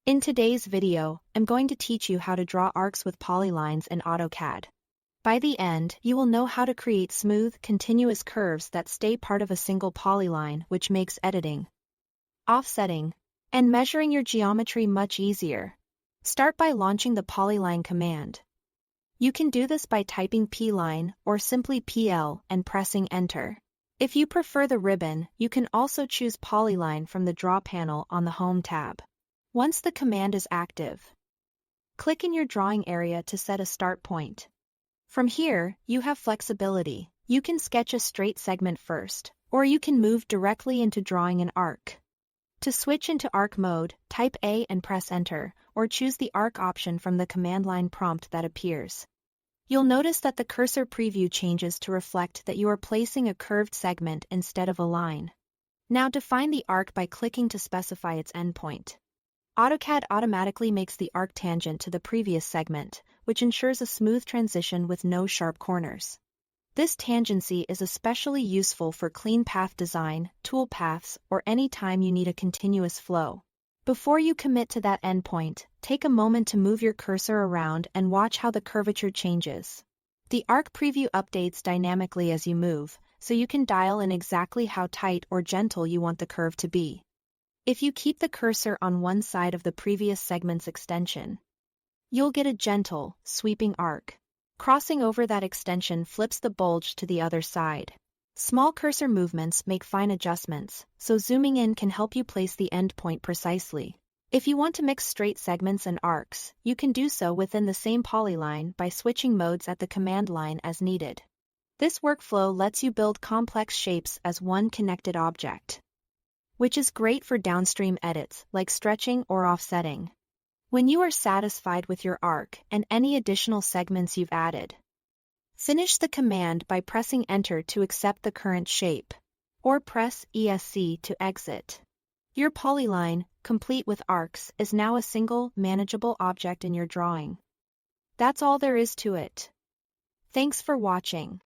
In today's video, I'm going to teach you how to draw arcs with polylines in AutoCAD. By the end, you will know how to create smooth, continuous curves that stay part of a single polyline, which makes editing, offsetting, and measuring your geometry much easier. Start by launching the polyline command. You can do this by typing pline or simply pl and pressing enter. If you prefer the ribbon, you can also choose polyline from the Draw panel on the Home tab. Once the command is active, click in your drawing area to set a start point. From here, you have flexibility. You can sketch a straight segment first, or you can move directly into drawing an arc. To switch into arc mode, type A and press enter, or choose the arc option from the command line prompt that appears. You'll notice that the cursor preview changes to reflect that you are placing a curved segment instead of a line. Now define the arc by clicking to specify its endpoint. AutoCAD automatically makes the arc tangent to the previous segment, which ensures a smooth transition with no sharp corners. This tangency is especially useful for clean path design, toolpaths, or any time you need a continuous flow. Before you commit to that endpoint, take a moment to move your cursor around and watch how the curvature changes. The arc preview updates dynamically as you move, so you can dial in exactly how tight or gentle you want the curve to be. If you keep the cursor on one side of the previous segment's extension, you'll get a gentle, sweeping arc. Crossing over that extension flips the bulge to the other side. Small cursor movements make fine adjustments, so zooming in can help you place the endpoint precisely. If you want to mix straight segments and arcs, you can do so within the same polyline by switching modes at the command line as needed. This workflow lets you build complex shapes as one connected object, which is great for downstream edits like stretching or offsetting. When you are satisfied with your arc and any additional segments you've added, finish the command by pressing enter to accept the current shape, or press ESC to exit. Your polyline, complete with arcs, is now a single, manageable object in your drawing. That's all there is to it. Thanks for watching.